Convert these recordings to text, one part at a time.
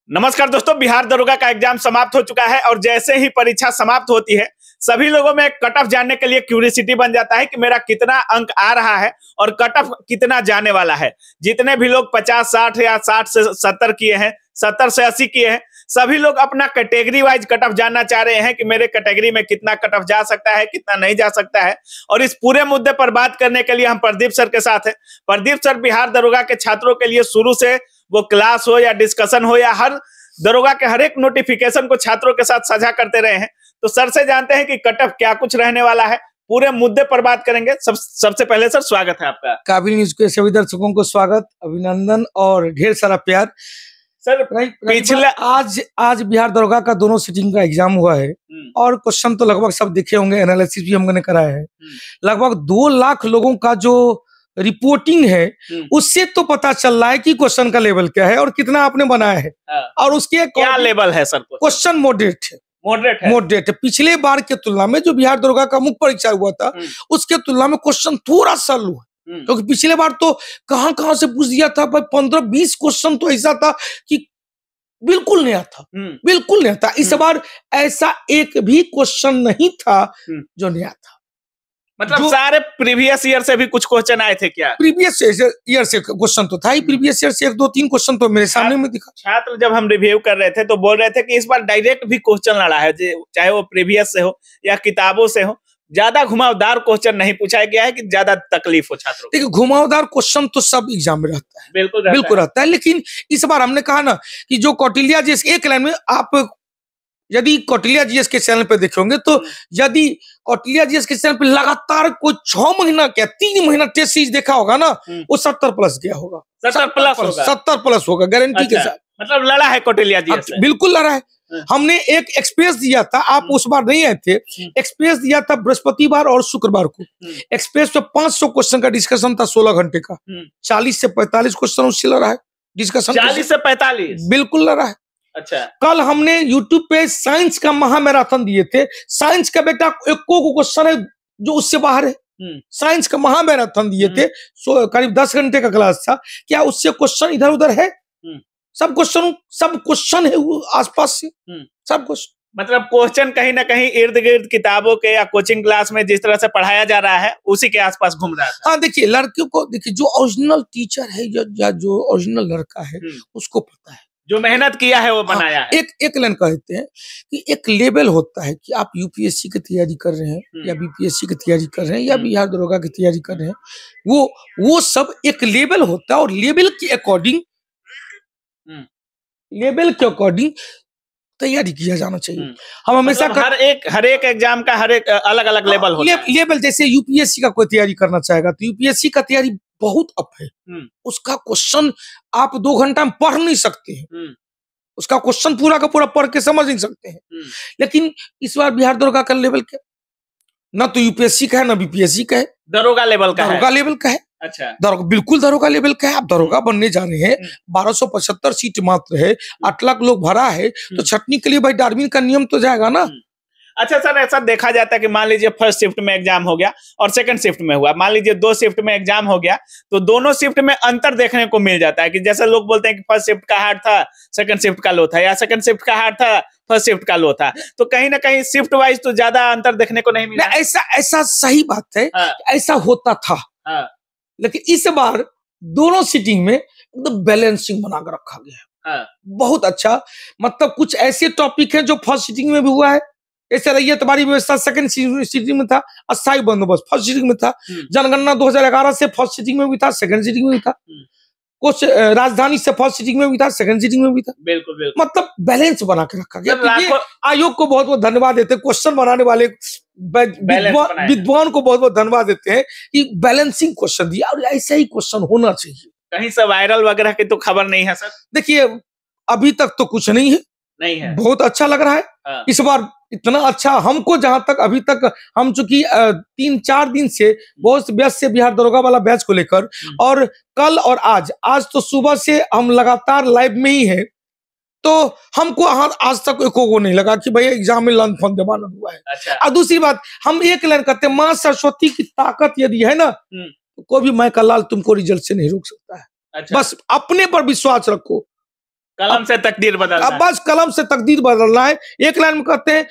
नमस्कार दोस्तों, बिहार दरोगा का एग्जाम समाप्त हो चुका है और जैसे ही परीक्षा समाप्त होती है सभी लोगों में कट ऑफ जानने के लिए क्यूरियोसिटी बन जाता है कि मेरा कितना अंक आ रहा है और कट ऑफ कितना जाने वाला है। जितने भी लोग 50, 60 या 60 से 70 किए हैं, 70 से 80 किए हैं, सभी लोग अपना कैटेगरी वाइज कट ऑफ जानना चाह रहे हैं कि मेरे कैटेगरी में कितना कट ऑफ जा सकता है, कितना नहीं जा सकता है। और इस पूरे मुद्दे पर बात करने के लिए हम प्रदीप सर के साथ हैं। प्रदीप सर बिहार दरोगा के छात्रों के लिए शुरू से वो क्लास हो या डिस्कशन हो या हर दरोगा के हर एक नोटिफिकेशन को छात्रों के साथ साझा करते रहे हैं। तो सर से जानते हैं कि कट ऑफ क्या कुछ रहने वाला है, पूरे मुद्दे पर बात करेंगे। सबसे पहले सर स्वागत है आपका। काबिल न्यूज के सभी दर्शकों को स्वागत, अभिनंदन और ढेर सारा प्यार। सर पिछले आज बिहार दरोगा का दोनों सिटिंग का एग्जाम हुआ है और क्वेश्चन तो लगभग सब देखे होंगे, एनालिसिस भी हमने कराया है। लगभग 2 लाख लोगों का जो रिपोर्टिंग है उससे तो पता चल रहा है कि क्वेश्चन का लेवल क्या है और कितना आपने बनाया है। और उसके क्या लेवल है सर? क्वेश्चन मॉडरेट है। मॉडरेट है। पिछले बार के तुलना में जो बिहार दरोगा का मुख्य परीक्षा हुआ था उसके तुलना में क्वेश्चन थोड़ा सा लो है, क्योंकि पिछले बार तो कहां से पूछ दिया था, 15-20 क्वेश्चन तो ऐसा था कि बिल्कुल नया था, बिल्कुल नया था। इस बार ऐसा एक भी क्वेश्चन नहीं था जो नया था। मतलब सारे प्रीवियस ईयर से भी कुछ क्वेश्चन आए थे क्या? प्रीवियस ईयर से क्वेश्चन तो था ही, प्रीवियस ईयर से 1-2-3 क्वेश्चन तो मेरे सामने में दिखा। छात्र जब हम रिव्यू कर रहे थे तो बोल रहे थे कि इस बार डायरेक्ट भी क्वेश्चन लड़ा है, चाहे वो प्रीवियस से हो या किताबों से हो। ज्यादा घुमावदार क्वेश्चन नहीं पूछा गया है कि ज्यादा तकलीफ हो छात्रों को। देखिए, घुमावदार क्वेश्चन तो सब एग्जाम में रहता है, बिल्कुल रहता है। लेकिन इस बार हमने कहा ना कि जो कौटिल्य जी, एक लाइन में आप यदि कौटिल्य जीएस के चैनल पे देखेंगे तो यदि कौटिल्य जीएस के चैनल पे लगातार कोई 6 महीना क्या 3 महीना टेस्ट सीरीज देखा होगा ना, वो 70 प्लस गया होगा, 70 प्लस होगा गारंटी के साथ। मतलब लड़ा है कौटिल्य जीएस से? बिल्कुल लड़ा है। हमने एक एक्सप्रेस दिया था, आप उस बार नहीं आए थे। एक्सप्रेस दिया था बृहस्पतिवार और शुक्रवार को। एक्सप्रेस पे 500 क्वेश्चन का डिस्कशन था 16 घंटे का। 40 से 45 क्वेश्चन उससे लड़ा है डिस्कशन। 40 से 45 बिल्कुल लड़ा है। अच्छा, कल हमने YouTube पे साइंस का महामैराथन दिए थे। साइंस का बेटा एको को क्वेश्चन है जो उससे बाहर है। साइंस का महामैराथन दिए थे, करीब 10 घंटे का क्लास था। क्या उससे क्वेश्चन इधर उधर है? सब क्वेश्चन है आसपास से, सब क्वेश्चन। मतलब क्वेश्चन कहीं ना कहीं इर्द गिर्द किताबों के या कोचिंग क्लास में जिस तरह से पढ़ाया जा रहा है उसी के आसपास घूम रहा है। हाँ, देखिए लड़कियों को, देखिए जो ओरिजिनल टीचर है या जो ओरिजिनल लड़का है उसको पता है, जो मेहनत किया है वो बनाया है। एक लाइन कहते हैं कि एक लेवल होता है कि आप यूपीएससी की तैयारी कर रहे हैं या बीपीएससी की तैयारी कर रहे हैं या बिहार दरोगा की तैयारी कर रहे हैं, वो सब एक लेवल होता है और लेवल के अकॉर्डिंग तैयारी किया जाना चाहिए। हम हमेशा मतलब हर एक एग्जाम का हर एक अलग अलग लेवल होता है। लेवल जैसे यूपीएससी का कोई तैयारी करना चाहेगा तो यूपीएससी का तैयारी बहुत अप है। उसका क्वेश्चन आप 2 घंटा में पढ़ नहीं सकते हैं, उसका क्वेश्चन पूरा का पूरा पढ़ के समझ नहीं सकते हैं। लेकिन इस बार बिहार दरोगा का लेवल क्या, ना तो यूपीएससी का है ना बीपीएससी का है, दरोगा लेवल का है। अच्छा, बिल्कुल दरोगा लेवल का है। आप दरोगा बनने जा रहे हैं, 1275 सीट मात्र है, 8 लाख लोग भरा है, तो छटनी के लिए भाई डार्विन का नियम तो जाएगा ना। अच्छा सर, ऐसा देखा जाता है कि मान लीजिए फर्स्ट शिफ्ट में एग्जाम हो गया और सेकंड शिफ्ट में हुआ, मान लीजिए 2 शिफ्ट में एग्जाम हो गया, तो दोनों शिफ्ट में अंतर देखने को मिल जाता है कि जैसे लोग बोलते हैं कि फर्स्ट शिफ्ट का हार्ड था, सेकंड शिफ्ट का लो था, या सेकंड शिफ्ट का हार्ड था, फर्स्ट शिफ्ट का लो था। तो कहीं ना कहीं शिफ्ट वाइज तो ज्यादा अंतर देखने को नहीं मिला। ऐसा सही बात है, ऐसा होता था। लेकिन इस बार दोनों सीटिंग में एकदम बैलेंसिंग बनाकर रखा गया है। बहुत अच्छा, मतलब कुछ ऐसे टॉपिक है जो फर्स्ट सीटिंग में भी हुआ है। ऐसे रही तुम्हारी व्यवस्था सेकंड सीटिंग में था, अस्थायी बंदोबस्त फर्स्ट सीटिंग में था, जनगणना 2011 से फर्स्ट सीटिंग में भी था, सेकंड सीटिंग में भी था, कुछ राजधानी से फर्स्ट सीटिंग में भी था, सेकंड सीटिंग में भी था। बिल्कुल मतलब बैलेंस बना के रखा गया। आयोग को बहुत बहुत धन्यवाद देते हैं, क्वेश्चन बनाने वाले विद्वान को बहुत बहुत धन्यवाद देते हैं कि बैलेंसिंग क्वेश्चन दिया, और ऐसा ही क्वेश्चन होना चाहिए। कहीं से वायरल वगैरह की तो खबर नहीं है सर? देखिए अभी तक तो कुछ नहीं है। बहुत अच्छा लग रहा है। इस बार इतना अच्छा, हमको जहां तक अभी तक हम चूंकि 3-4 दिन से बहुत व्यस्त से बिहार दरोगा वाला बैच को लेकर, और कल और आज तो सुबह से हम लगातार लाइव में ही है, तो हमको आज तक एको नहीं लगा कि भाई एग्जाम में लंच फंड जमाना हुआ है। अच्छा। और दूसरी बात, हम एक लाइन कहते हैं, माँ सरस्वती की ताकत यदि है ना, तो कोई भी मैं का लाल तुमको रिजल्ट से नहीं रोक सकता है। अच्छा। बस अपने पर विश्वास रखो, कलम से तकदीर बदलना। अब बस कलम से तकदीर बदलना है। एक लाइन में कहते हैं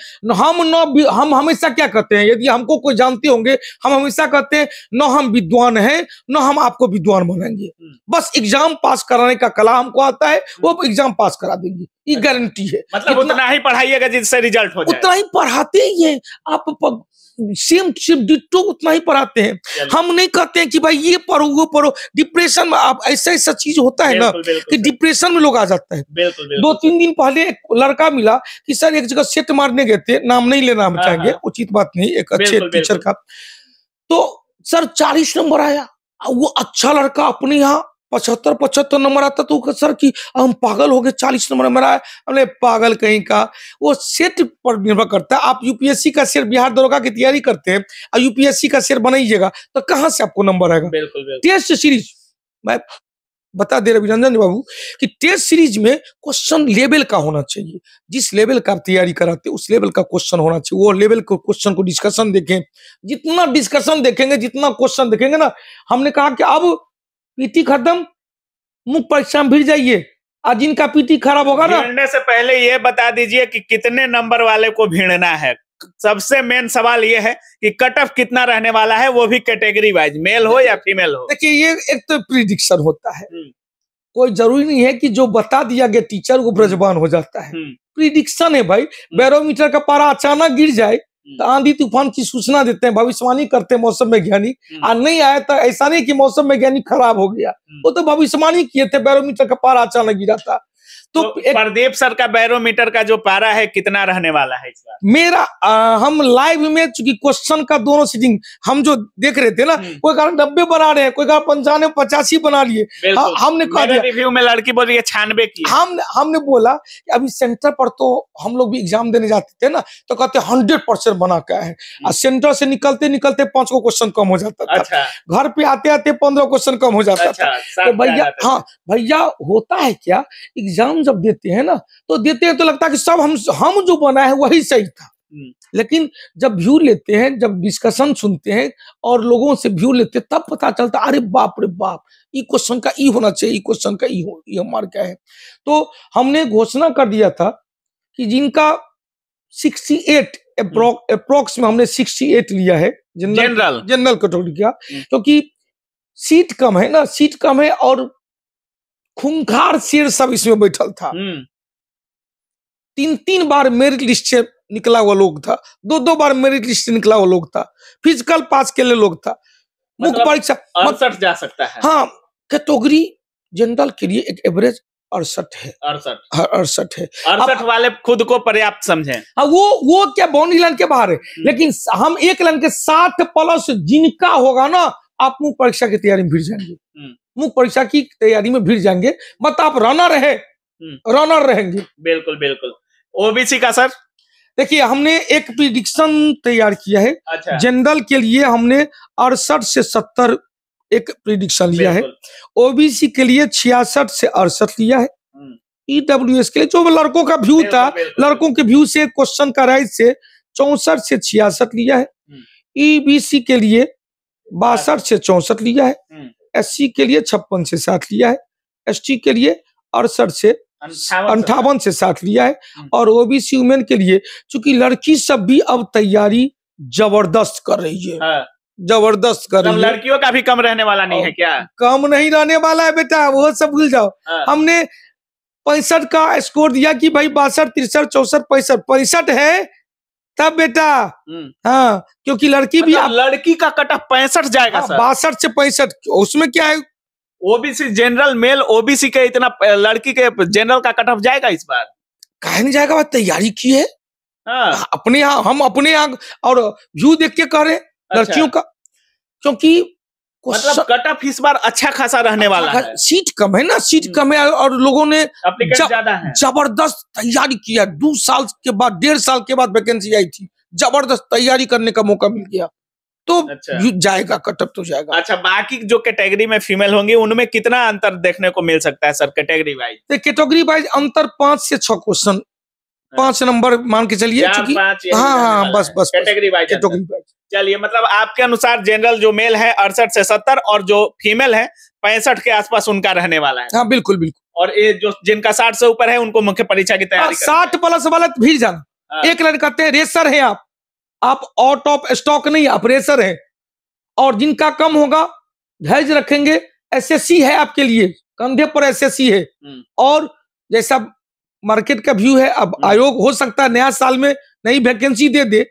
हम हमेशा क्या कहते हैं, यदि हमको कोई जानते होंगे, हम हमेशा कहते हैं न हम विद्वान हैं न हम आपको विद्वान बनाएंगे, बस एग्जाम पास कराने का कला हमको आता है, वो एग्जाम पास करा देंगे, ये गारंटी है। मतलब उतना ही पढ़ाइएगा जिससे रिजल्ट हो जाए। उतना ही पढ़ाते ही है आप, सेम डिट्टो उतना ही पढ़ाते हैं। हम नहीं कहते हैं कि भाई ये पढ़ो वो पढ़ो। डिप्रेशन में आप ऐसा चीज होता है ना कि डिप्रेशन में लोग आ जाता है। 2-3 दिन पहले एक लड़का मिला कि सर एक जगह सेट मारने गए थे, नाम नहीं लेना हम चाहेंगे, उचित बात नहीं, एक अच्छे टीचर का, तो सर 40 नंबर आया। वो अच्छा लड़का अपने यहाँ 75 नंबर आता, तो सर कि हम पागल हो गए, 40 नंबर मेरा है। हमने पागल कहीं का, वो सेट पर निर्भर करता है। आप यूपीएससी का शेर, बिहार दरोगा की तैयारी करते हैं और यूपीएससी का शेर बनाइएगा तो कहां से आपको नंबर आएगा? टेस्ट सीरीज मैं बता दे रहा अभिनंदन बाबू कि टेस्ट सीरीज में क्वेश्चन लेवल का होना चाहिए। जिस लेवल का आप तैयारी कराते हैं उस लेवल का क्वेश्चन होना चाहिए। वो लेवल को क्वेश्चन को डिस्कशन देखें, जितना डिस्कशन देखेंगे, जितना क्वेश्चन देखेंगे ना, हमने कहा कि अब पीटी खत्म, मुख्य परीक्षा में भिड़ जाइए। आज जिनका पीटी खराब होगा ना, भिड़ने से पहले ये बता दीजिए कि कितने नंबर वाले को भिड़ना है। सबसे मेन सवाल ये है कि कट ऑफ कितना रहने वाला है, वो भी कैटेगरी वाइज, मेल हो या फीमेल हो। देखिए ये एक तो प्रिडिक्शन होता है, कोई जरूरी नहीं है कि जो बता दिया गया टीचर वो ब्रजबान हो जाता है। प्रिडिक्शन है भाई, बैरोमीटर का पारा अचानक गिर जाए तो आंधी तूफान की सूचना देते हैं, भविष्यवाणी करते हैं मौसम वैज्ञानिक, और नहीं आया तो ऐसा नहीं कि मौसम वैज्ञानिक खराब हो गया, वो तो भविष्यवाणी किए थे, बैरोमीटर का पारा अचानक गिरा था। तो प्रदीप सर का बैरोमीटर का जो पारा है कितना रहने वाला है इस बार? मेरा हम लाइव में चूंकि क्वेश्चन का दोनों सीटिंग हम जो देख रहे थे ना, कोई कारण 90 बना रहे हैं, कोई कारण 95 85 बना लिए। हमने कहा रिव्यू में लड़की बोल रही है 96 की। हमने बोला कि अभी सेंटर पर तो हम लोग भी एग्जाम देने जाते थे ना, तो कहते 100% बना के आए हैं, और सेंटर से निकलते निकलते 5 को क्वेश्चन कम हो जाता था। अच्छा। घर पे आते आते 15 क्वेश्चन कम हो जाता था। तो भैया, हाँ भैया, होता है क्या, एग्जाम जब देते हैं ना तो देते हैं तो लगता है कि सब हम जो बना है वही सही था, लेकिन जब व्यू लेते हैं, जब डिस्कशन सुनते हैं और लोगों से व्यू लेते हैं, तब पता चलता अरे बाप रे बाप, ये क्वेश्चन का ई होना चाहिए, क्वेश्चन का ई हमारा क्या है। तो हमने घोषणा कर दिया था कि जिनका 68 अप्रोक्स में हमने 68 लिया है जनरल कैटेगरी का, क्योंकि सीट कम है ना, सीट कम है और खूंखार शेर सब इसमें बैठल था। 3 बार मेरिट लिस्ट से निकला हुआ लोग था, 2 बार मेरिट लिस्ट से निकला हुआ लोग था, फिजिकल पास के लिए लोग था, मुख्य परीक्षा 68 जा सकता है। हाँ, कैटेगरी जनरल के लिए एक एवरेज 68 है। 68 है। 68 वाले खुद को पर्याप्त समझें। हाँ, वो क्या बाउंड्री लाइन के बाहर है, लेकिन हम एक लाइन के 60+ जिनका होगा ना, आप मुख्य परीक्षा की तैयारी में भिड़ जाएंगे, मुख्य परीक्षा की तैयारी में भिड़ जाएंगे, मत आप रनर रहेंगे। बिल्कुल बिल्कुल। ओबीसी का सर देखिए, हमने एक प्रिडिक्शन तैयार किया है। अच्छा। जनरल के लिए हमने 68 से 70 एक प्रिडिक्शन लिया है, ओबीसी के लिए 66 से 68 लिया है, ईडब्ल्यूएस के लिए जो लड़कों का व्यू था, लड़कों के व्यू से क्वेश्चन का राइज से 64 से 66 लिया है, ईबीसी के लिए 62 से 64 लिया है, एससी के लिए 56 से 60 लिया है, एसटी के लिए 68 से 58 से 60 लिया है, और ओबीसी वुमेन के लिए, चूंकि लड़की सब भी अब तैयारी जबरदस्त कर रही है। हाँ। जबरदस्त कर रही है। लड़कियों का भी कम रहने वाला नहीं है क्या? कम नहीं रहने वाला है बेटा, वो सब भूल जाओ। हाँ। हमने 65 का स्कोर दिया कि भाई 62, 63, 64, 65 है तब बेटा। हाँ, क्योंकि लड़की भी लड़की का कट ऑफ 65 जाएगा। 62 से 65, उसमें क्या है, ओबीसी जनरल मेल ओबीसी के इतना, लड़की के जनरल का कट ऑफ जाएगा इस बार? कहे नहीं जाएगा, बात तैयारी की है। हाँ। अपने यहाँ, हम अपने यहाँ और व्यू देख के कह रहे लड़कियों का, क्योंकि मतलब कट ऑफ इस बार अच्छा खासा रहने वाला है। सीट कम है ना, सीट कम है और लोगों ने ज्यादा है, जबरदस्त तैयारी किया। 2 साल के बाद, 1.5 साल के बाद वैकेंसी आई थी, जबरदस्त तैयारी करने का मौका मिल गया, तो जाएगा, कटअप तो जाएगा। अच्छा, बाकी जो कैटेगरी में फीमेल होंगी उनमें कितना अंतर देखने को मिल सकता है sir category wise? Category wise अंतर 5 से 6 क्वेश्चन, 5 नंबर मान के चलिए। हाँ, बस कैटेगरी वाइज। चलिए, मतलब आपके अनुसार जनरल जो मेल है 68 से 70 और जो फीमेल है 65 के आसपास उनका रहने वाला है। हाँ, बिल्कुल बिल्कुल। और ये जो जिनका 60 से ऊपर है उनको मुख्य परीक्षा की तैयारी 60+ वाला भीड़ जाना। एक लड़का कहते हैं रेसर है आप आउट ऑफ स्टॉक नहीं, आप रेसर है। और जिनका कम होगा धैर्य रखेंगे, एसएससी है आपके लिए, कंधे पर एसएससी है। और जैसा मार्केट का व्यू है, अब आयोग हो सकता है नया साल में नई वैकेंसी दे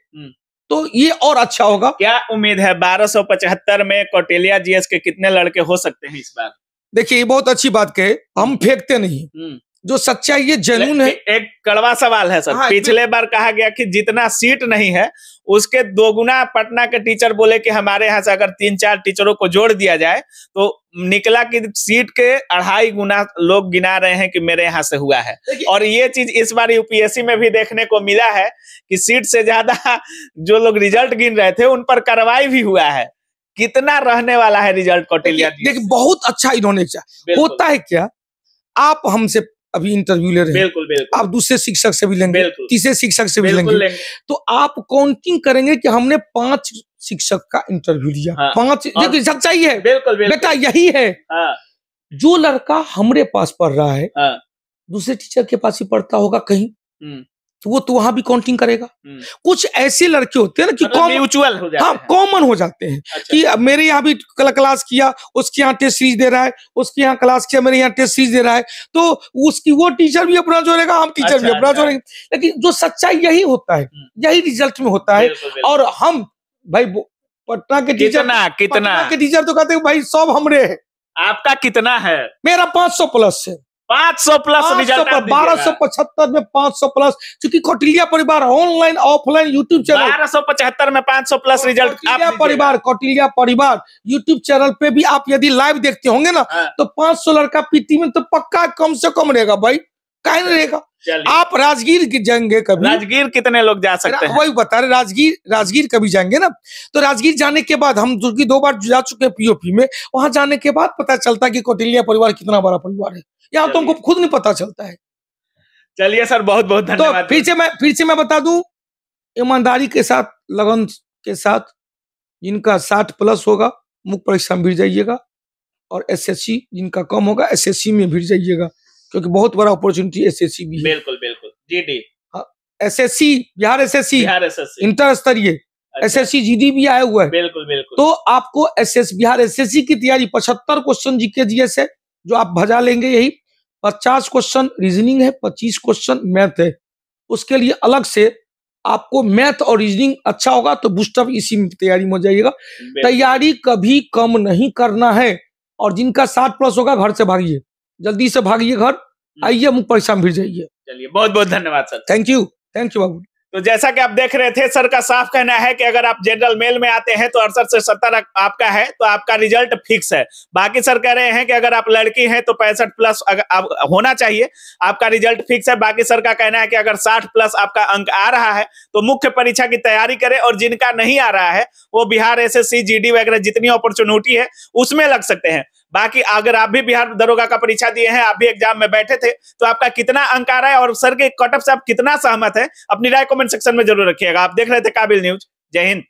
तो ये और अच्छा होगा। क्या उम्मीद है 1275 में कौटिल्या जीएस के कितने लड़के हो सकते हैं इस बार? देखिए ये बहुत अच्छी बात कहे, हम फेंकते नहीं, जो सच्चाई ये जेन्युइन है। एक कड़वा सवाल है सर। पिछले बार कहा गया कि जितना सीट नहीं है उसके 2 गुना पटना के टीचर बोले कि हमारे यहाँ से अगर 3-4 टीचरों को जोड़ दिया जाए तो निकला कि सीट के 2.5 गुना लोग गिना रहे हैं कि मेरे यहाँ से हुआ है। और ये चीज इस बार यूपीएससी में भी देखने को मिला है कि सीट से ज्यादा जो लोग रिजल्ट गिन रहे थे उन पर कार्रवाई भी हुआ है। कितना रहने वाला है रिजल्ट कौटिल्या? देखिए बहुत अच्छा इन्होंने किया। होता है क्या, आप हमसे अभी इंटरव्यू ले रहे हैं, बिल्कुल। आप दूसरे शिक्षक से भी लेंगे, तीसरे शिक्षक से भी लेंगे, तो आप काउंटिंग करेंगे कि हमने 5 शिक्षक का इंटरव्यू लिया। 5 देखिए सच्चाई है, बिल्कुल बेटा यही है। जो लड़का हमारे पास पढ़ रहा है दूसरे टीचर के पास ही पढ़ता होगा कहीं, तो वो तो वहां भी काउंटिंग करेगा। कुछ ऐसे लड़के होते हैं ना कि म्यूचुअल हो जाते हैं, कॉमन हो जाते हैं। अच्छा। कि मेरे यहाँ भी क्लास किया, उसके यहाँ टेस्ट सीरीज दे रहा है, उसके यहाँ क्लास किया, मेरे यहाँ टेस्ट सीरीज दे रहा है, तो उसकी वो टीचर भी अपना जोड़ेगा, हम टीचर भी अपना जोड़ेंगे। लेकिन जो सच्चाई यही होता है, यही रिजल्ट में होता है। और हम भाई पटना के टीचर कितना के टीचर तो कहते हैं भाई सब हमरे है। आपका कितना है? मेरा 500+ है। 500+ रिजल्ट 1275 में 500+, क्योंकि कौटिल्या परिवार ऑनलाइन ऑफलाइन यूट्यूब चैनल 1275 में 500+ रिजल्ट। कौटिल्या परिवार यूट्यूब चैनल पे भी आप यदि लाइव देखते होंगे ना तो 500 लड़का पीटी में तो पक्का कम से कम रहेगा भाई, काहे नहीं रहेगा। आप राजगीर जाएंगे कभी? राजगीर कितने लोग जा सकते हैं? वही बता रहे, राजगीर कभी जाएंगे ना तो राजगीर जाने के बाद, हम 2 बार जा चुके हैं पीओपी में, वहां जाने के बाद पता चलता है कि कौटिल्या परिवार कितना बड़ा परिवार है। यहाँ तो हमको खुद नहीं पता चलता है। चलिए सर, बहुत बहुत धन्यवाद। तो फिर से मैं बता दूं, ईमानदारी के साथ, लगन के साथ जिनका 60+ होगा मुख्य परीक्षा में भिड़ जाइएगा, और एसएससी जिनका कम होगा एसएससी में भिड़ जाइएगा, क्योंकि बहुत बड़ा अपॉर्चुनिटी एसएससी भी है। बिल्कुल बिल्कुल। GD, SSC, Bihar SSC inter स्तरीय, एसएससी जीडी भी आया हुआ है। बिल्कुल बिल्कुल। तो आपको बिहार एसएससी की तैयारी 75 क्वेश्चन जीके जीएस है जो आप भजा लेंगे। यही 50 क्वेश्चन रीजनिंग है, 25 क्वेश्चन मैथ है। उसके लिए अलग से आपको मैथ और रीजनिंग अच्छा होगा तो बूस्टअप इसी में तैयारी में हो जाइएगा। तैयारी कभी कम नहीं करना है। और जिनका 60+ होगा घर से भागिए, जल्दी से भागिए घर, आइए मुख्य परीक्षा में भिड़ जाइए। चलिए, बहुत बहुत धन्यवाद सर। थैंक यू बाबू। तो जैसा कि आप देख रहे थे, सर का साफ कहना है कि अगर आप जनरल मेल में आते हैं तो 68 से 70 आपका है तो आपका रिजल्ट फिक्स है। बाकी सर कह रहे हैं कि अगर आप लड़की हैं तो 65+ होना चाहिए, आपका रिजल्ट फिक्स है। बाकी सर का कहना है कि अगर 60+ आपका अंक आ रहा है तो मुख्य परीक्षा की तैयारी करें, और जिनका नहीं आ रहा है वो बिहार एसएससी जीडी वगैरह जितनी अपॉर्चुनिटी है उसमें लग सकते हैं। बाकी अगर आप भी बिहार दरोगा का परीक्षा दिए हैं, आप भी एग्जाम में बैठे थे, तो आपका कितना अंक आ रहा है और सर के कट ऑफ से आप कितना सहमत है, अपनी राय कमेंट सेक्शन में जरूर रखिएगा। आप देख रहे थे काबिल न्यूज। जय हिंद।